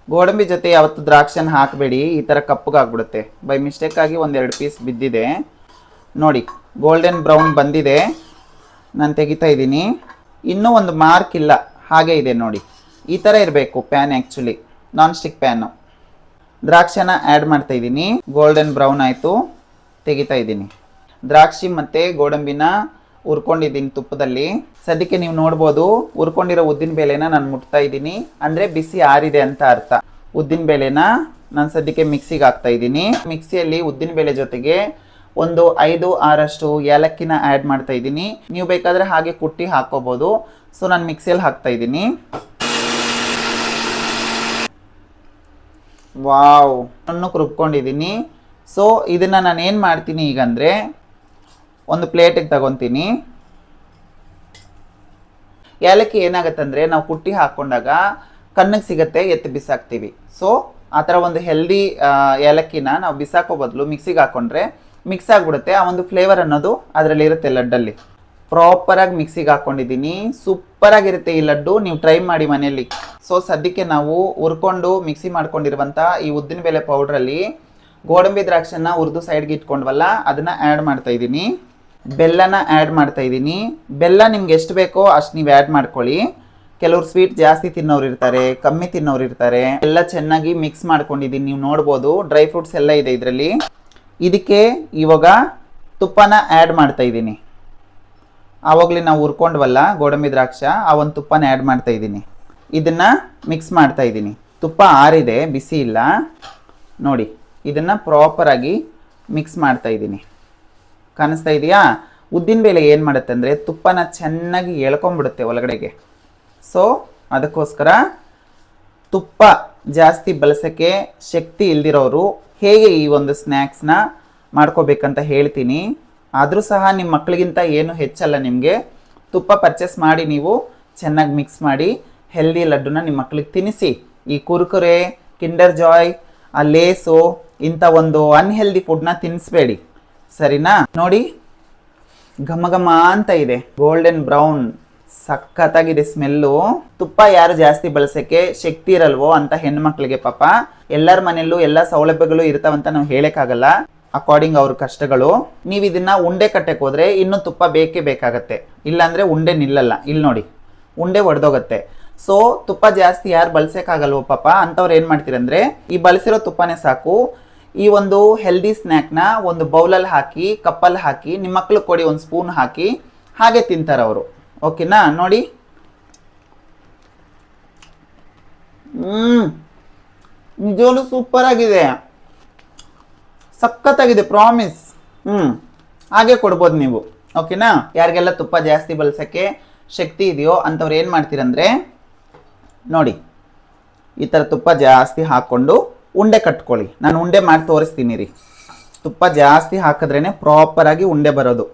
ಗೋಡಂಬಿ ಜೊತೆ ಯಾವತ್ತು ದ್ರಾಕ್ಷಿನ ಹಾಕಬೇಡಿ, ಈ ಥರ ಕಪ್ಪಗಾಗ್ಬಿಡುತ್ತೆ. ಬೈ ಮಿಸ್ಟೇಕಾಗಿ 1-2 ಪೀಸ್ ಬಿದ್ದಿದೆ. ನೋಡಿ, ಗೋಲ್ಡನ್ ಬ್ರೌನ್ ಬಂದಿದೆ. ನಾನು ತೆಗಿತಾ ಇದ್ದೀನಿ. ಇನ್ನೂ ಒಂದು ಮಾರ್ಕ್ ಇಲ್ಲ, ಹಾಗೆ ಇದೆ ನೋಡಿ. ಈ ಥರ ಇರಬೇಕು PAN. Actually non stick pan. ದ್ರಾಕ್ಷಿನ ಆ್ಯಡ್ ಮಾಡ್ತಾ ಇದ್ದೀನಿ. ಗೋಲ್ಡನ್ ಬ್ರೌನ್ ಆಯಿತು, ತೆಗಿತಾ ಇದ್ದೀನಿ. ದ್ರಾಕ್ಷಿ ಮತ್ತು ಗೋಡಂಬಿನ ಹುರ್ಕೊಂಡಿದ್ದೀನಿ ತುಪ್ಪದಲ್ಲಿ. ಸದ್ಯಕ್ಕೆ ನೀವು ನೋಡ್ಬೋದು ಹುರ್ಕೊಂಡಿರೋ ಉದ್ದಿನ ಬೇಳೆನ ನಾನು ಮುಟ್ತಾ ಇದ್ದೀನಿ, ಅಂದರೆ ಬಿಸಿ ಆರಿದೆ ಅಂತ ಅರ್ಥ. ಉದ್ದಿನ ಬೇಳೆನ ನಾನು ಸದ್ಯಕ್ಕೆ ಮಿಕ್ಸಿಗೆ ಹಾಕ್ತಾ ಇದ್ದೀನಿ. ಮಿಕ್ಸಿಯಲ್ಲಿ ಉದ್ದಿನ ಬೇಳೆ ಜೊತೆಗೆ ಒಂದು 5-6 ಏಲಕ್ಕಿನ ಆ್ಯಡ್ ಮಾಡ್ತಾ ಇದ್ದೀನಿ. ನೀವು ಬೇಕಾದರೆ ಹಾಗೆ ಕುಟ್ಟಿ ಹಾಕ್ಕೋಬೋದು. ಸೊ ನಾನು ಮಿಕ್ಸಿಯಲ್ಲಿ ಹಾಕ್ತಾ ಇದ್ದೀನಿ. ವಾವ್, ಹಣ್ಣು ರುಬ್ಕೊಂಡಿದ್ದೀನಿ. ಸೊ ಇದನ್ನು ನಾನು ಏನು ಮಾಡ್ತೀನಿ ಈಗ ಅಂದರೆ ಒಂದು ಪ್ಲೇಟಿಗೆ ತಗೊತೀನಿ. ಏಲಕ್ಕಿ ಏನಾಗುತ್ತಂದರೆ ನಾವು ಕುಟ್ಟಿ ಹಾಕ್ಕೊಂಡಾಗ ಕಣ್ಣಿಗೆ ಸಿಗುತ್ತೆ, ಎತ್ತು ಬಿಸಾಕ್ತೀವಿ. ಸೊ ಆ ಥರ ಒಂದು ಹೆಲ್ದಿ ಏಲಕ್ಕಿನ ನಾವು ಬಿಸಾಕೋ ಬದಲು ಮಿಕ್ಸಿಗೆ ಹಾಕ್ಕೊಂಡ್ರೆ ಮಿಕ್ಸ್ ಆಗಿಬಿಡುತ್ತೆ. ಆ ಒಂದು ಫ್ಲೇವರ್ ಅನ್ನೋದು ಅದರಲ್ಲಿ ಇರುತ್ತೆ ಲಡ್ಡಲ್ಲಿ. ಪ್ರಾಪರಾಗಿ ಮಿಕ್ಸಿಗೆ ಹಾಕ್ಕೊಂಡಿದ್ದೀನಿ. ಸೂಪರಾಗಿರುತ್ತೆ ಈ ಲಡ್ಡು, ನೀವು ಟ್ರೈ ಮಾಡಿ ಮನೆಯಲ್ಲಿ. ಸೊ ಸದ್ಯಕ್ಕೆ ನಾವು ಹುರ್ಕೊಂಡು ಮಿಕ್ಸಿ ಮಾಡ್ಕೊಂಡಿರುವಂಥ ಈ ಉದ್ದಿನಬೇಳೆ ಪೌಡ್ರಲ್ಲಿ ಗೋಡಂಬಿ ದ್ರಾಕ್ಷಿನ ಹುರಿದು ಸೈಡ್ಗೆ ಇಟ್ಕೊಂಡ್ವಲ್ಲ, ಅದನ್ನು ಆ್ಯಡ್ ಮಾಡ್ತಾ ಇದ್ದೀನಿ. ಬೆಲ್ಲನ ಆ್ಯಡ್ ಮಾಡ್ತಾ ಇದ್ದೀನಿ. ಬೆಲ್ಲ ನಿಮ್ಗೆ ಎಷ್ಟು ಬೇಕೋ ಅಷ್ಟು ನೀವು ಆ್ಯಡ್ ಮಾಡ್ಕೊಳ್ಳಿ. ಕೆಲವರು ಸ್ವೀಟ್ ಜಾಸ್ತಿ ತಿನ್ನೋರು ಇರ್ತಾರೆ, ಕಮ್ಮಿ ತಿನ್ನೋರು ಇರ್ತಾರೆ. ಎಲ್ಲ ಚೆನ್ನಾಗಿ ಮಿಕ್ಸ್ ಮಾಡ್ಕೊಂಡಿದ್ದೀನಿ. ನೀವು ನೋಡ್ಬೋದು ಡ್ರೈ ಫ್ರೂಟ್ಸ್ ಎಲ್ಲ ಇದೆ ಇದರಲ್ಲಿ. ಇದಕ್ಕೆ ಇವಾಗ ತುಪ್ಪನ ಆ್ಯಡ್ ಮಾಡ್ತಾ ಇದ್ದೀನಿ. ಆವಾಗಲೇ ನಾವು ಹುರ್ಕೊಂಡ್ವಲ್ಲ ಗೋಡಂಬಿ ದ್ರಾಕ್ಷಿ, ಆ ಒಂದು ತುಪ್ಪನ ಆ್ಯಡ್ ಮಾಡ್ತಾ ಇದ್ದೀನಿ. ಇದನ್ನು ಮಿಕ್ಸ್ ಮಾಡ್ತಾ ಇದ್ದೀನಿ. ತುಪ್ಪ ಆರಿದೆ, ಬಿಸಿ ಇಲ್ಲ. ನೋಡಿ, ಇದನ್ನು ಪ್ರಾಪರಾಗಿ ಮಿಕ್ಸ್ ಮಾಡ್ತಾ ಇದ್ದೀನಿ. ಕಾಣಿಸ್ತಾ ಇದೆಯಾ? ಉದ್ದಿನಬೇಳೆ ಏನು ಮಾಡುತ್ತೆ ಅಂದರೆ ತುಪ್ಪನ ಚೆನ್ನಾಗಿ ಎಳ್ಕೊಂಡ್ಬಿಡುತ್ತೆ ಒಳಗಡೆಗೆ. ಸೊ ಅದಕ್ಕೋಸ್ಕರ ತುಪ್ಪ ಜಾಸ್ತಿ ಬಳಸೋಕ್ಕೆ ಶಕ್ತಿ ಇಲ್ದಿರೋರು ಹೇಗೆ ಈ ಒಂದು ಸ್ನ್ಯಾಕ್ಸ್ನ ಮಾಡ್ಕೋಬೇಕಂತ ಹೇಳ್ತೀನಿ. ಆದರೂ ಸಹ ನಿಮ್ಮ ಮಕ್ಕಳಿಗಿಂತ ಏನು ಹೆಚ್ಚಲ್ಲ. ನಿಮಗೆ ತುಪ್ಪ ಪರ್ಚೇಸ್ ಮಾಡಿ ನೀವು ಚೆನ್ನಾಗಿ ಮಿಕ್ಸ್ ಮಾಡಿ ಹೆಲ್ದಿ ಲಡ್ಡುನ ನಿಮ್ಮ ಮಕ್ಕಳಿಗೆ ತಿನ್ನಿಸಿ. ಈ ಕುರ್ಕುರೆ, ಕಿಂಡರ್ ಜಾಯ್, ಆ ಲೇಸು ಇಂಥ ಒಂದು ಅನ್ಹೆಲ್ದಿ ಫುಡ್ನ ತಿನ್ನಿಸ್ಬೇಡಿ, ಸರಿನಾ? ನೋಡಿ ಘಮ ಘಮ ಅಂತ ಇದೆ, ಗೋಲ್ಡನ್ ಬ್ರೌನ್, ಸಖತ್ತಾಗಿದೆ ಸ್ಮೆಲ್ಲು. ತುಪ್ಪ ಯಾರು ಜಾಸ್ತಿ ಬಳಸೋಕ್ಕೆ ಶಕ್ತಿ ಇರಲ್ವೋ ಅಂತ ಹೆಣ್ಮಕ್ಳಿಗೆ ಪಾಪ ಎಲ್ಲರ ಮನೆಯಲ್ಲೂ ಎಲ್ಲ ಸೌಲಭ್ಯಗಳು ಇರ್ತಾವಂತ ನಾವು ಹೇಳಕ್ಕಾಗಲ್ಲ, ಅಕಾರ್ಡಿಂಗ್ ಅವ್ರ ಕಷ್ಟಗಳು. ನೀವು ಇದನ್ನ ಉಂಡೆ ಕಟ್ಟಕ್ಕೆ ಹೋದ್ರೆ ಇನ್ನೂ ತುಪ್ಪ ಬೇಕೇ ಬೇಕಾಗತ್ತೆ, ಇಲ್ಲಾಂದ್ರೆ ಉಂಡೆ ನಿಲ್ಲಲ್ಲ. ಇಲ್ಲಿ ನೋಡಿ ಉಂಡೆ ಒಡೆದೋಗತ್ತೆ. ಸೊ ತುಪ್ಪ ಜಾಸ್ತಿ ಯಾರು ಬಳಸಕ್ಕಾಗಲ್ವೋ ಪಾಪ ಅಂಥವ್ರು ಏನು ಮಾಡ್ತೀರಂದ್ರೆ ಈ ಬಳಸಿರೋ ತುಪ್ಪನೇ ಸಾಕು, ಈ ಒಂದು ಹೆಲ್ದಿ ಸ್ನ್ಯಾಕ್ನ ಒಂದು ಬೌಲಲ್ಲಿ ಹಾಕಿ ಕಪ್ಪಲ್ಲಿ ಹಾಕಿ ನಿಮ್ಮ ಮಕ್ಳಿಗೆ ಕೊಡಿ, ಒಂದು ಸ್ಪೂನ್ ಹಾಕಿ ಹಾಗೆ ತಿಂತಾರೆ ಅವರು. ಓಕೆನಾ? ನೋಡಿ ನಿಜವಾಗ್ಲೂ ಸೂಪರ್ ಆಗಿದೆ, ಸಖತ್ತಾಗಿದೆ, ಪ್ರಾಮಿಸ್. ಹಾಗೆ ಕೊಡ್ಬೋದು ನೀವು. ಓಕೆನಾ? ಯಾರಿಗೆಲ್ಲ ತುಪ್ಪ ಜಾಸ್ತಿ ಬಳಸೋಕ್ಕೆ ಶಕ್ತಿ ಇದೆಯೋ ಅಂಥವ್ರು ಏನು ಮಾಡ್ತೀರಂದ್ರೆ ನೋಡಿ ಈ ಥರ ತುಪ್ಪ ಜಾಸ್ತಿ ಹಾಕ್ಕೊಂಡು ಉಂಡೆ ಕಟ್ಕೊಳ್ಳಿ. ನಾನು ಉಂಡೆ ಮಾಡಿ ತೋರಿಸ್ತೀನಿ ರೀ. ತುಪ್ಪ ಜಾಸ್ತಿ ಹಾಕಿದ್ರೇ ಪ್ರಾಪರಾಗಿ ಉಂಡೆ ಬರೋದು,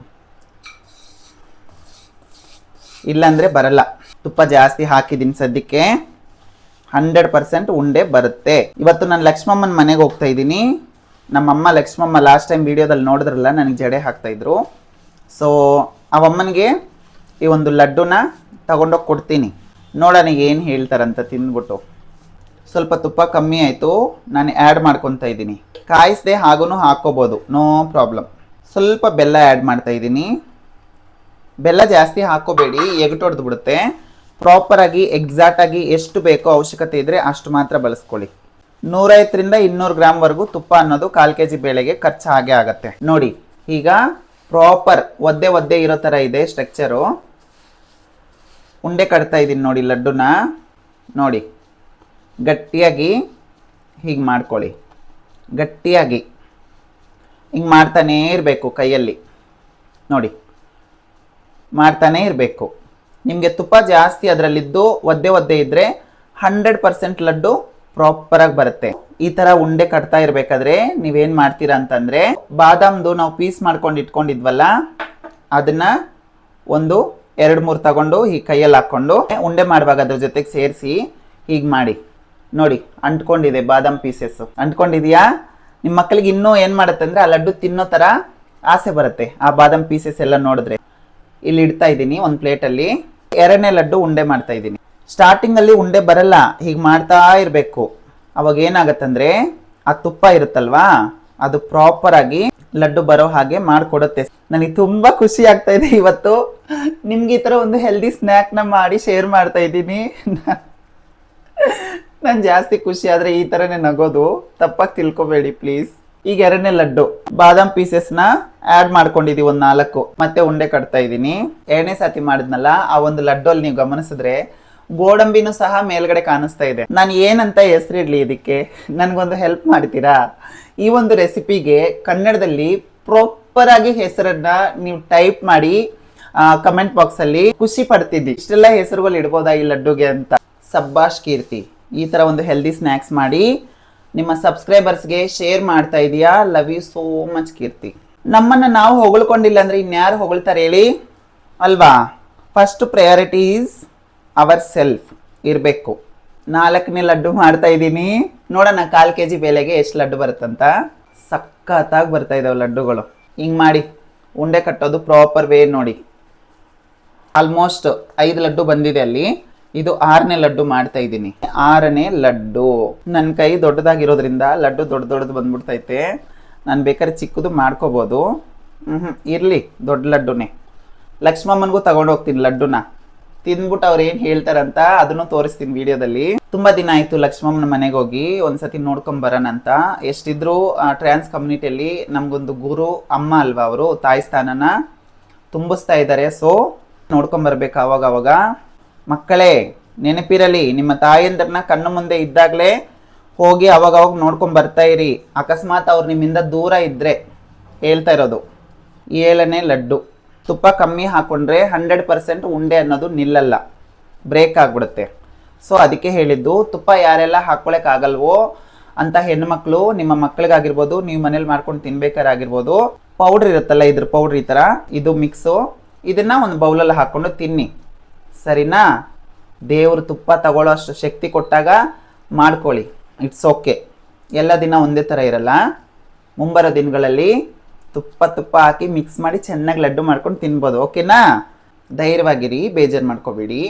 ಇಲ್ಲಾಂದರೆ ಬರಲ್ಲ. ತುಪ್ಪ ಜಾಸ್ತಿ ಹಾಕಿದ್ದೀನಿ ಸದ್ಯಕ್ಕೆ, 100% ಉಂಡೆ ಬರುತ್ತೆ. ಇವತ್ತು ನಾನು ಲಕ್ಷ್ಮಮ್ಮನ ಮನೆಗೆ ಹೋಗ್ತಾ ಇದ್ದೀನಿ. ನಮ್ಮಮ್ಮ ಲಕ್ಷ್ಮಮ್ಮ ಲಾಸ್ಟ್ ಟೈಮ್ ವಿಡಿಯೋದಲ್ಲಿ ನೋಡಿದ್ರಲ್ಲ, ನನಗೆ ಜಡೆ ಹಾಕ್ತಾಯಿದ್ರು. ಸೊ ಅವಮ್ಮನಿಗೆ ಈ ಒಂದು ಲಡ್ಡುನ ತಗೊಂಡೋಗಿ ಕೊಡ್ತೀನಿ, ನೋಡೋಣ ಏನು ಹೇಳ್ತಾರಂತ ತಿಂದ್ಬಿಟ್ಟು. ಸ್ವಲ್ಪ ತುಪ್ಪ ಕಮ್ಮಿ ಆಯಿತು, ನಾನು ಆ್ಯಡ್ ಮಾಡ್ಕೊತಾ ಇದ್ದೀನಿ. ಕಾಯಿಸದೆ ಹಾಗೂ ಹಾಕ್ಕೋಬೋದು, ನೋ ಪ್ರಾಬ್ಲಮ್. ಸ್ವಲ್ಪ ಬೆಲ್ಲ ಆ್ಯಡ್ ಮಾಡ್ತಾ ಇದ್ದೀನಿ. ಬೆಲ್ಲ ಜಾಸ್ತಿ ಹಾಕೋಬೇಡಿ, ಎಗಟೊಡ್ದು ಬಿಡುತ್ತೆ. ಪ್ರಾಪರಾಗಿ ಎಕ್ಸಾಕ್ಟಾಗಿ ಎಷ್ಟು ಬೇಕೋ ಅವಶ್ಯಕತೆ ಇದ್ದರೆ ಅಷ್ಟು ಮಾತ್ರ ಬಳಸ್ಕೊಳ್ಳಿ. 150ರಿಂದ 200 ಗ್ರಾಮ್ವರೆಗೂ ತುಪ್ಪ ಅನ್ನೋದು 1/4 kg ಬೇಳೆಗೆ ಖರ್ಚು ಹಾಗೆ ಆಗುತ್ತೆ. ನೋಡಿ ಈಗ ಪ್ರಾಪರ್ ಒದ್ದೆ ಇರೋ ಥರ ಇದೆ ಸ್ಟ್ರಕ್ಚರು. ಉಂಡೆ ಕಟ್ತಾ ಇದ್ದೀನಿ ನೋಡಿ ಲಡ್ಡುನ. ನೋಡಿ ಗಟ್ಟಿಯಾಗಿ ಹೀಗೆ ಮಾಡ್ಕೊಳ್ಳಿ, ಗಟ್ಟಿಯಾಗಿ ಹಿಂಗೆ ಮಾಡ್ತಾನೇ ಇರಬೇಕು ಕೈಯಲ್ಲಿ. ನೋಡಿ ಮಾಡ್ತಾನೇ ಇರಬೇಕು. ನಿಮಗೆ ತುಪ್ಪ ಜಾಸ್ತಿ ಅದರಲ್ಲಿದ್ದು ಒದ್ದೆ ಇದ್ದರೆ 100% ಲಡ್ಡು ಪ್ರಾಪರಾಗಿ ಬರುತ್ತೆ. ಈ ಥರ ಉಂಡೆ ಕಟ್ತಾ ಇರಬೇಕಾದ್ರೆ ನೀವೇನು ಮಾಡ್ತೀರಾ ಅಂತಂದರೆ ಬಾದಾಮ್ದು ನಾವು ಪೀಸ್ ಮಾಡ್ಕೊಂಡು ಇಟ್ಕೊಂಡಿದ್ವಲ್ಲ ಅದನ್ನ ಒಂದು 2-3 ತಗೊಂಡು ಈ ಕೈಯಲ್ಲಿ ಹಾಕ್ಕೊಂಡು ಉಂಡೆ ಮಾಡುವಾಗ ಅದ್ರ ಜೊತೆಗೆ ಸೇರಿಸಿ ಹೀಗೆ ಮಾಡಿ. ನೋಡಿ ಅಂಟ್ಕೊಂಡಿದೆ ಬಾದಾಮ್ ಪೀಸಸ್, ಅಂಟ್ಕೊಂಡಿದೆಯಾ? ನಿಮ್ಮ ಮಕ್ಕಳಿಗೆ ಇನ್ನೂ ಏನು ಮಾಡುತ್ತೆ ಅಂದರೆ ಆ ಲಡ್ಡು ತಿನ್ನೋ ಥರ ಆಸೆ ಬರುತ್ತೆ ಆ ಬಾದಾಮ್ ಪೀಸಸ್ ಎಲ್ಲ ನೋಡಿದ್ರೆ. ಇಲ್ಲಿ ಇಡ್ತಾ ಇದ್ದೀನಿ ಒಂದು ಪ್ಲೇಟಲ್ಲಿ. 2ನೇ ಲಡ್ಡು ಉಂಡೆ ಮಾಡ್ತಾ ಇದ್ದೀನಿ. ಸ್ಟಾರ್ಟಿಂಗಲ್ಲಿ ಉಂಡೆ ಬರಲ್ಲ, ಹೀಗೆ ಮಾಡ್ತಾ ಇರಬೇಕು. ಅವಾಗ ಏನಾಗತ್ತಂದ್ರೆ ಆ ತುಪ್ಪ ಇರುತ್ತಲ್ವಾ ಅದು ಪ್ರಾಪರಾಗಿ ಲಡ್ಡು ಬರೋ ಹಾಗೆ ಮಾಡಿಕೊಡುತ್ತೆ. ನನಗೆ ತುಂಬ ಖುಷಿ ಆಗ್ತಾ ಇದೆ ಇವತ್ತು ನಿಮ್ಗೆ ಈ ಥರ ಒಂದು ಹೆಲ್ದಿ ಸ್ನ್ಯಾಕ್ನ ಮಾಡಿ ಶೇರ್ ಮಾಡ್ತಾ ಇದ್ದೀನಿ. ನಾನು ಜಾಸ್ತಿ ಖುಷಿ ಆದರೆ ಈ ಥರನೇ ನಗೋದು, ತಪ್ಪಾಗಿ ತಿಳ್ಕೊಬೇಡಿ ಪ್ಲೀಸ್. ಈಗ 2ನೇ ಲಡ್ಡು ಬಾದಾಮ್ ಪೀಸಸ್ನ ಆ್ಯಡ್ ಮಾಡ್ಕೊಂಡಿದ್ದೀವಿ ಒಂದು 4, ಮತ್ತೆ ಉಂಡೆ ಕಟ್ತಾ ಇದ್ದೀನಿ. 2ನೇ ಸಾತಿ ಮಾಡಿದ್ನಲ್ಲ ಆ ಒಂದು ಲಡ್ಡಲ್ಲಿ ನೀವು ಗಮನಿಸಿದ್ರೆ ಗೋಡಂಬಿನೂ ಸಹ ಮೇಲ್ಗಡೆ ಕಾಣಿಸ್ತಾ ಇದೆ. ನಾನು ಏನಂತ ಹೆಸರಿಡ್ಲಿ ಇದಕ್ಕೆ? ನನಗೊಂದು ಹೆಲ್ಪ್ ಮಾಡ್ತೀರಾ? ಈ ಒಂದು ರೆಸಿಪಿಗೆ ಕನ್ನಡದಲ್ಲಿ ಪ್ರಾಪರ್ ಆಗಿ ಹೆಸರನ್ನ ನೀವು ಟೈಪ್ ಮಾಡಿ ಕಮೆಂಟ್ ಬಾಕ್ಸಲ್ಲಿ ಖುಷಿ ಪಡ್ತಿದ್ದಿ. ಇಷ್ಟೆಲ್ಲ ಹೆಸರುಗಳು ಇಡ್ಬೋದಾ ಈ ಲಡ್ಡುಗೆ ಅಂತ. ಸಬ್ಬಾಷ್ ಕೀರ್ತಿ, ಈ ಥರ ಒಂದು ಹೆಲ್ದಿ ಸ್ನ್ಯಾಕ್ಸ್ ಮಾಡಿ ನಿಮ್ಮ ಸಬ್ಸ್ಕ್ರೈಬರ್ಸ್ಗೆ ಶೇರ್ ಮಾಡ್ತಾ ಇದೀಯಾ. ಲವ್ ಯು ಸೋ ಮಚ್ ಕೀರ್ತಿ. ನಮ್ಮನ್ನು ನಾವು ಹೊಗಳ್ಕೊಂಡಿಲ್ಲ ಅಂದರೆ ಇನ್ಯಾರು ಹೊಗಳ್ತಾರೆ ಹೇಳಿ ಅಲ್ವಾ? First priority is our self ಇರಬೇಕು. 4ನೇ ಲಡ್ಡು ಮಾಡ್ತಾ ಇದ್ದೀನಿ. ನೋಡೋಣ 1/4 kg ಬೇಳೆಗೆ ಎಷ್ಟು ಲಡ್ಡು ಬರುತ್ತಂತ. ಸಖತ್ತಾಗಿ ಬರ್ತಾ ಇದಾವೆ ಲಡ್ಡುಗಳು. ಹಿಂಗೆ ಮಾಡಿ ಉಂಡೆ ಕಟ್ಟೋದು ಪ್ರಾಪರ್ ವೇ ನೋಡಿ. ಆಲ್ಮೋಸ್ಟ್ 5 ಲಡ್ಡು ಬಂದಿದೆ ಅಲ್ಲಿ. ಇದು 6ನೇ ಲಡ್ಡು ಮಾಡ್ತಾ ಇದ್ದೀನಿ. 6ನೇ ಲಡ್ಡು. ನನ್ನ ಕೈ ದೊಡ್ಡದಾಗಿರೋದ್ರಿಂದ ಲಡ್ಡು ದೊಡ್ಡದು ಬಂದ್ಬಿಡ್ತೈತೆ. ನಾನು ಬೇಕಾದ್ರೆ ಚಿಕ್ಕದು ಮಾಡ್ಕೋಬೋದು. ಇರಲಿ, ದೊಡ್ಡ ಲಡ್ಡುನೇ. ಲಕ್ಷ್ಮಮ್ಮನಿಗೂ ತಗೊಂಡು ಹೋಗ್ತೀನಿ ಲಡ್ಡುನ. ತಿಂದ್ಬಿಟ್ಟು ಅವ್ರು ಏನು ಹೇಳ್ತಾರಂತ ಅದನ್ನು ತೋರಿಸ್ತೀನಿ ವಿಡಿಯೋದಲ್ಲಿ. ತುಂಬ ದಿನ ಆಯಿತು ಲಕ್ಷ್ಮಮ್ಮನ ಮನೆಗೆ ಹೋಗಿ ಒಂದ್ಸತಿ ನೋಡ್ಕೊಂಬರೋಣ ಅಂತ. ಎಷ್ಟಿದ್ರು ಟ್ರಾನ್ಸ್ ಕಮ್ಯುನಿಟಿಯಲ್ಲಿ ನಮಗೊಂದು ಗುರು ಅಮ್ಮ ಅಲ್ವಾ, ಅವರು ತಾಯಿ ಸ್ಥಾನನ ತುಂಬಿಸ್ತಾ ಇದ್ದಾರೆ. ಸೊ ನೋಡ್ಕೊಂಬರ್ಬೇಕು ಅವಾಗ. ಮಕ್ಕಳೇ ನೆನಪಿರಲಿ, ನಿಮ್ಮ ತಾಯಿಯಂದ್ರನ್ನ ಕಣ್ಣು ಮುಂದೆ ಇದ್ದಾಗಲೇ ಹೋಗಿ ಅವಾಗ ನೋಡ್ಕೊಂಬರ್ತಾ ಇರಿ. ಅಕಸ್ಮಾತ್ ಅವ್ರು ನಿಮ್ಮಿಂದ ದೂರ ಇದ್ದರೆ ಹೇಳ್ತಾ ಇರೋದು. 7ನೇ ಲಡ್ಡು ತುಪ್ಪ ಕಮ್ಮಿ ಹಾಕೊಂಡ್ರೆ 100% ಉಂಡೆ ಅನ್ನೋದು ನಿಲ್ಲಲ್ಲ, ಬ್ರೇಕ್ ಆಗ್ಬಿಡುತ್ತೆ. ಸೊ ಅದಕ್ಕೆ ಹೇಳಿದ್ದು, ತುಪ್ಪ ಯಾರೆಲ್ಲ ಹಾಕ್ಕೊಳಕ್ಕಾಗಲ್ವೋ ಅಂತ ಹೆಣ್ಮಕ್ಳು, ನಿಮ್ಮ ಮಕ್ಳಿಗಾಗಿರ್ಬೋದು, ನೀವು ಮನೇಲಿ ಮಾಡ್ಕೊಂಡು ತಿನ್ಬೇಕಾಗಿರ್ಬೋದು, ಪೌಡ್ರ್ ಇರುತ್ತಲ್ಲ, ಇದ್ರ ಪೌಡ್ರ್ ಈ ಥರ, ಇದು ಮಿಕ್ಸು, ಇದನ್ನ ಒಂದು ಬೌಲಲ್ಲಿ ಹಾಕ್ಕೊಂಡು ತಿನ್ನಿ, ಸರಿನಾ? ದೇವ್ರ ತುಪ್ಪ ತಗೊಳ್ಳೋ ಅಷ್ಟು ಶಕ್ತಿ ಕೊಟ್ಟಾಗ ಮಾಡ್ಕೊಳ್ಳಿ, ಇಟ್ಸ್ ಓಕೆ. ಎಲ್ಲ ದಿನ ಒಂದೇ ಥರ ಇರಲ್ಲ. ಮುಂಬರೋ ದಿನಗಳಲ್ಲಿ ತುಪ್ಪ ಹಾಕಿ ಮಿಕ್ಸ್ ಮಾಡಿ ಚೆನ್ನಾಗಿ ಲಡ್ಡು ಮಾಡ್ಕೊಂಡು ತಿನ್ಬೋದು, ಓಕೆನಾ? ಧೈರ್ಯವಾಗಿರಿ, ಬೇಜಾರು ಮಾಡ್ಕೋಬೇಡಿ.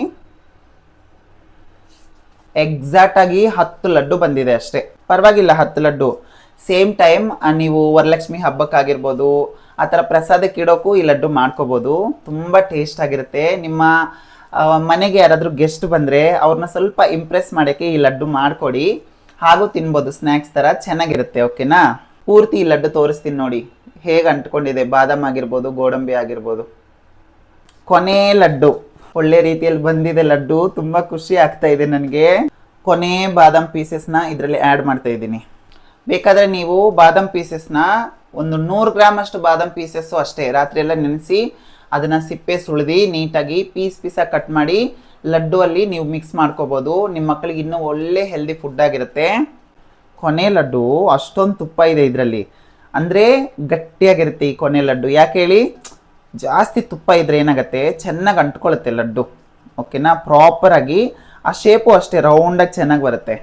ಎಕ್ಸಾಕ್ಟಾಗಿ 10 ಲಡ್ಡು ಬಂದಿದೆ ಅಷ್ಟೇ, ಪರವಾಗಿಲ್ಲ. 10 ಲಡ್ಡು ಸೇಮ್ ಟೈಮ್ ನೀವು ವರಲಕ್ಷ್ಮಿ ಹಬ್ಬಕ್ಕಾಗಿರ್ಬೋದು, ಆ ಥರ ಪ್ರಸಾದಕ್ಕೆ ಇಡೋಕ್ಕೂ ಈ ಲಡ್ಡು ಮಾಡ್ಕೋಬೋದು. ತುಂಬ ಟೇಸ್ಟ್ ಆಗಿರುತ್ತೆ. ನಿಮ್ಮ ಮನೆಗೆ ಯಾರಾದರೂ ಗೆಸ್ಟ್ ಬಂದರೆ ಅವ್ರನ್ನ ಸ್ವಲ್ಪ ಇಂಪ್ರೆಸ್ ಮಾಡೋಕ್ಕೆ ಈ ಲಡ್ಡು ಮಾಡಿಕೊಡಿ, ಹಾಗೂ ತಿನ್ಬೋದು ಸ್ನ್ಯಾಕ್ಸ್ ಥರ, ಚೆನ್ನಾಗಿರುತ್ತೆ, ಓಕೆನಾ? ಪೂರ್ತಿ ಈ ಲಡ್ಡು ತೋರಿಸ್ತೀನಿ ನೋಡಿ ಹೇಗೆ ಅಂಟ್ಕೊಂಡಿದೆ. ಬಾದಾಮ್ ಆಗಿರ್ಬೋದು, ಗೋಡಂಬಿ ಆಗಿರ್ಬೋದು. ಕೊನೆ ಲಡ್ಡು ಒಳ್ಳೆ ರೀತಿಯಲ್ಲಿ ಬಂದಿದೆ ಲಡ್ಡು, ತುಂಬ ಖುಷಿ ಆಗ್ತಾ ಇದೆ ನನಗೆ. ಕೊನೆ ಬಾದಾಮ್ ಪೀಸಸ್ನ ಇದರಲ್ಲಿ ಆ್ಯಡ್ ಮಾಡ್ತಾ ಇದ್ದೀನಿ. ಬೇಕಾದರೆ ನೀವು ಬಾದಾಮ್ ಪೀಸಸ್ನ ಒಂದು 100 ಗ್ರಾಮ್ ಅಷ್ಟು ಬಾದಾಮ್ ಪೀಸಸ್ಸು ಅಷ್ಟೇ ರಾತ್ರಿ ಎಲ್ಲ ನೆನೆಸಿ ಅದನ್ನು ಸಿಪ್ಪೆ ಸುಳಿದು ನೀಟಾಗಿ ಪೀಸಾಗಿ ಕಟ್ ಮಾಡಿ ಲಡ್ಡು ಅಲ್ಲಿ ನೀವು ಮಿಕ್ಸ್ ಮಾಡ್ಕೋಬೋದು. ನಿಮ್ಮ ಮಕ್ಕಳಿಗೆ ಇನ್ನೂ ಒಳ್ಳೆ ಹೆಲ್ದಿ ಫುಡ್ ಆಗಿರುತ್ತೆ. ಕೊನೆ ಲಡ್ಡು ಅಷ್ಟೊಂದು ತುಪ್ಪ ಇದೆ ಇದರಲ್ಲಿ, ಅಂದರೆ ಗಟ್ಟಿಯಾಗಿರುತ್ತೆ ಈ ಕೊನೆ ಲಡ್ಡು. ಯಾಕೆ ಹೇಳಿ? ಜಾಸ್ತಿ ತುಪ್ಪ ಇದ್ರೆ ಏನಾಗುತ್ತೆ, ಚೆನ್ನಾಗಿ ಅಂಟ್ಕೊಳ್ಳುತ್ತೆ ಲಡ್ಡು, ಓಕೆನಾ? ಪ್ರಾಪರಾಗಿ ಆ ಶೇಪು ಅಷ್ಟೇ ರೌಂಡಾಗಿ ಚೆನ್ನಾಗಿ ಬರುತ್ತೆ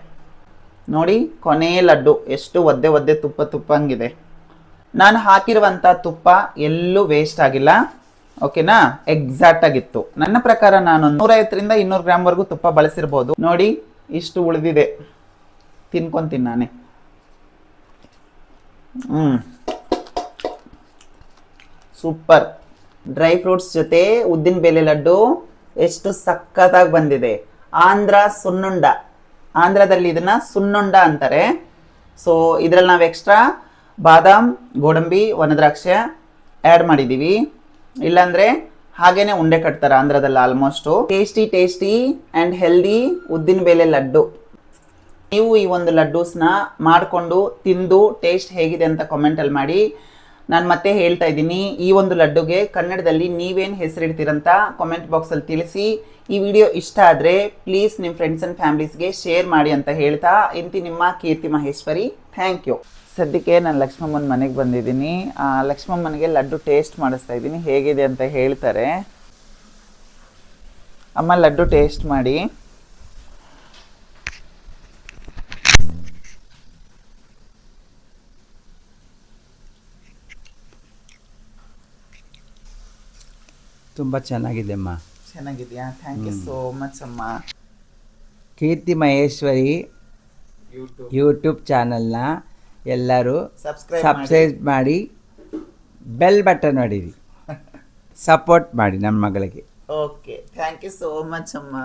ನೋಡಿ. ಕೊನೆ ಲಡ್ಡು ಎಷ್ಟು ಒದ್ದೆ ತುಪ್ಪ ಹಂಗಿದೆ. ನಾನು ಹಾಕಿರುವಂಥ ತುಪ್ಪ ಎಲ್ಲೂ ವೇಸ್ಟ್ ಆಗಿಲ್ಲ, ಓಕೆನಾ? ಎಕ್ಸಾಕ್ಟ್ ಆಗಿತ್ತು. ನನ್ನ ಪ್ರಕಾರ ನಾನು 150ರಿಂದ 200 ಗ್ರಾಮ್ವರೆಗೂ ತುಪ್ಪ ಬಳಸಿರ್ಬೋದು. ನೋಡಿ ಇಷ್ಟು ಉಳಿದಿದೆ, ತಿನ್ಕೊಂತೀನಿ ನಾನೇ. ಸೂಪರ್. ಡ್ರೈ ಫ್ರೂಟ್ಸ್ ಜೊತೆ ಉದ್ದಿನ ಬೇಳೆ ಲಡ್ಡು ಎಷ್ಟು ಸಖತ್ತಾಗಿ ಬಂದಿದೆ. ಆಂಧ್ರ ಸುನ್ನುಂಡ, ಆಂಧ್ರದಲ್ಲಿ ಇದನ್ನ ಸುನ್ನುಂಡ ಅಂತಾರೆ. ಸೊ ಇದರಲ್ಲಿ ನಾವು ಎಕ್ಸ್ಟ್ರಾ ಬಾದಾಮ್, ಗೋಡಂಬಿ, ವನದ್ರಾಕ್ಷೆ ಆ್ಯಡ್ ಮಾಡಿದ್ದೀವಿ. ಇಲ್ಲಾಂದರೆ ಹಾಗೇನೆ ಉಂಡೆ ಕಟ್ತಾರೆ ಆಂಧ್ರದಲ್ಲಿ ಆಲ್ಮೋಸ್ಟು. ಟೇಸ್ಟಿ ಆ್ಯಂಡ್ ಹೆಲ್ದಿ ಉದ್ದಿನ ಬೇಳೆ ಲಡ್ಡು. ನೀವು ಈ ಒಂದು ಲಡ್ಡೂಸ್ನ ಮಾಡಿಕೊಂಡು ತಿಂದು ಟೇಸ್ಟ್ ಹೇಗಿದೆ ಅಂತ ಕಾಮೆಂಟಲ್ಲಿ ಮಾಡಿ. ನಾನು ಮತ್ತೆ ಹೇಳ್ತಾ ಇದ್ದೀನಿ, ಈ ಒಂದು ಲಡ್ಡುಗೆ ಕನ್ನಡದಲ್ಲಿ ನೀವೇನು ಹೆಸರಿಡ್ತೀರಂತ ಕಾಮೆಂಟ್ ಬಾಕ್ಸಲ್ಲಿ ತಿಳಿಸಿ. ಈ ವಿಡಿಯೋ ಇಷ್ಟ ಆದರೆ ಪ್ಲೀಸ್ ನಿಮ್ಮ ಫ್ರೆಂಡ್ಸ್ ಆ್ಯಂಡ್ ಫ್ಯಾಮಿಲೀಸ್ಗೆ ಶೇರ್ ಮಾಡಿ ಅಂತ ಹೇಳ್ತಾ ಇಂತಿ ನಿಮ್ಮ ಕೀರ್ತಿ ಮಹೇಶ್ವರಿ. Thank you. ಸದ್ಯಕ್ಕೆ ನಾನು ಲಕ್ಷ್ಮಮ್ಮನ ಮನೆಗೆ ಬಂದಿದ್ದೀನಿ. ಲಕ್ಷ್ಮಮ್ಮನಿಗೆ ಲಡ್ಡು ಟೇಸ್ಟ್ ಮಾಡಿಸ್ತಾ ಇದ್ದೀನಿ, ಹೇಗಿದೆ ಅಂತ ಹೇಳ್ತಾರೆ. ಅಮ್ಮ ಲಡ್ಡು ಟೇಸ್ಟ್ ಮಾಡಿ. ತುಂಬ ಚೆನ್ನಾಗಿದೆ ಅಮ್ಮ. ಚೆನ್ನಾಗಿದೆಯಾ? ಥ್ಯಾಂಕ್ ಯು ಸೋ ಮಚ್ ಅಮ್ಮ. ಕೀರ್ತಿ ಮಹೇಶ್ವರಿ ಯೂಟ್ಯೂಬ್ ಚಾನಲ್ನ ಎಲ್ಲರೂ ಸಬ್ಸ್ಕ್ರೈಬ್ ಮಾಡಿ, ಬೆಲ್ ಬಟನ್ ಹೊಡೀರಿ, ಸಪೋರ್ಟ್ ಮಾಡಿ ನಮ್ಮ ಮಗಳಿಗೆ. Okay, thank you so much ಅಮ್ಮ.